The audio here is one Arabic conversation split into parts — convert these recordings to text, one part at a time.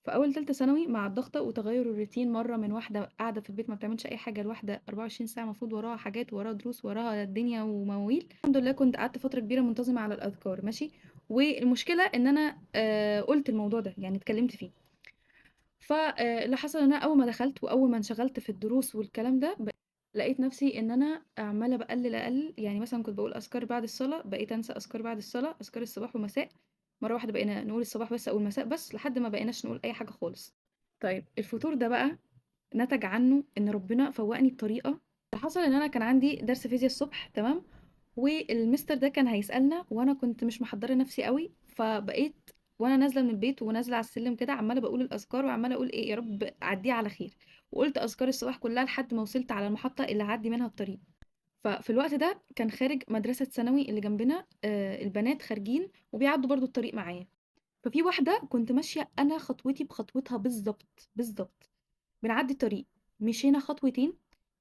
في أول تالتة ثانوي مع الضغطة وتغيُّر الروتين مرّة من واحدة قاعدة في البيت ما بتعملش أي حاجة لواحدة 24 ساعة المفروض وراها حاجات، وراها دروس، وراها الدنيا ومواويل. الحمد لله كنت قعدت فترة كبيرة منتظمة على الأذكار ماشي، والمشكلة إن أنا قُلت الموضوع ده، يعني اتكلمت فيه. اللي حصل إن أنا أول ما دخلت وأول ما انشغلت في الدروس والكلام ده، لقيت نفسي إن أنا عمّالة باقلل، يعني مثلًا كنت باقول أذكار بعد الصلاة، بقيت أنسى أذكار بعد الصلاة، أذكار الصباح والمساء، مرّة واحدة بقينا نقول الصباح بس أو المساء بس، لحد ما بقيناش نقول أي حاجة خالص. طيب الفتور ده بقى نتج عنه إن ربنا فوّقني بطريقة. اللي حصل إن أنا كان عندي درس فيزيا الصبح تمام، والمستر ده كان هيسألنا وأنا كنت مش محضّرة نفسي أوي، فبقيت وأنا نازلة من البيت ونازلة على السلِّم كده عمّالة باقول الأذكار وعمّالة أقول إيه، يا رب أعدّيها على خير، وقُلت أذكار الصباح كلّها لحد ما وصلت على المحطة اللي هاعدّي منها الطريق. ففي الوقت ده كان خارج مدرسة ثانوي اللي جنبنا البنات خارجين وبيعدّوا برضه الطريق معايا، ففي واحدة كنت ماشية أنا خطوتي بخطوتها بالضبط، بالضبط، بنعدّي الطريق، مشينا خطوتين،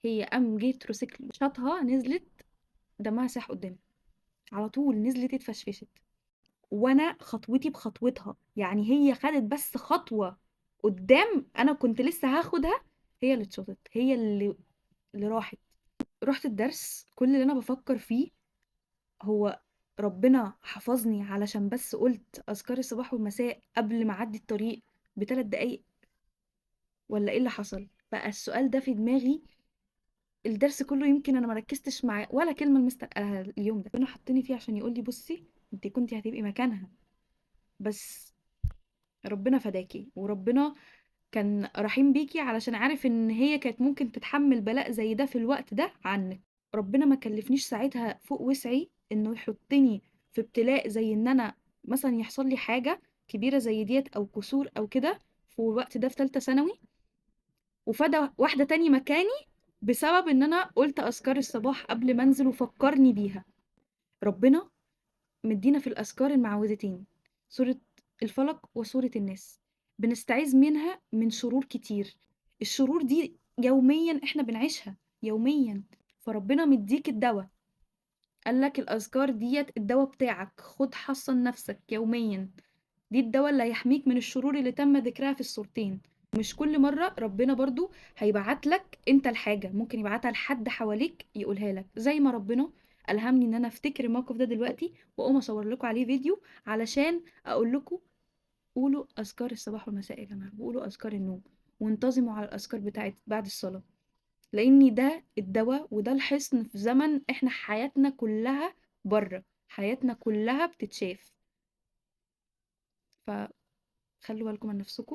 هي قام جه تروسيكل شاطها نزلت دمها ساح قدّامي، على طول نزلت اتفشفشت، وأنا خطوتي بخطوتها، يعني هي خدت بس خطوة قدّام أنا كنت لسه هاخدها، هي اللي اتشاطت، هي اللي راحت. رُحت الدرس كل اللي أنا بافكّر فيه هو ربنا حفظني علشان بس قُلت أذكار الصباح والمساء قبل ما أعدّي الطريق ب3 دقايق والّا إيه اللي حصل؟ بقى السؤال ده في دماغي الدرس كلّه يمكن أنا ما ركّزتش مع ولا كلمة المستر قالها اليوم ده، ربنا حطّني فيه عشان يقول لي بُصّي أنتِ كنتِ هتبقي مكانها، بس ربنا فداكِ، وربنا كان رحيم بيكِ علشان عارف إن هي كانت ممكن تتحمّل بلاء زي ده في الوقت ده عنِّك. ربنا ما كلّفنيش ساعتها فوق وسعي إنه يحطّني في ابتلاء زي إن أنا مثلًا يحصل لي حاجة كبيرة زي ديّة أو كسور أو كده في الوقت ده في تالتة ثانوي، وفدى واحدة تاني مكاني بسبب إن أنا قُلت أذكار الصباح قبل ما أنزل وفكّرني بيها. ربنا مدّينا في الأذكار المعوذتين، سورة الفلق وسورة الناس، بنستعيذ منها من شرور كتير، الشرور دي يوميًا إحنا بنعيشها، يوميًا، فربنا مدّيك الدوا، قال لك الأذكار ديّة الدوا بتاعك، خُد حصّن نفسك يوميًا، دي الدوا اللي هيحميك من الشرور اللي تم ذكرها في السورتين. مش كل مرة ربنا برضو هيبعت لك انت الحاجة، ممكن يبعتها لحد حواليك يقولها لك، زي ما ربنا ألهمني ان انا افتكر الموقف ده دلوقتي واقوم اصور لكم عليه فيديو علشان اقول لكم قولوا اذكار الصباح والمساء يا جماعة، وقولوا اذكار النوم، وانتظموا على الاذكار بتاعت بعد الصلاة، لان ده الدواء وده الحصن في زمن احنا حياتنا كلها بره، حياتنا كلها بتتشاف. فخلوا بالكم من نفسكم.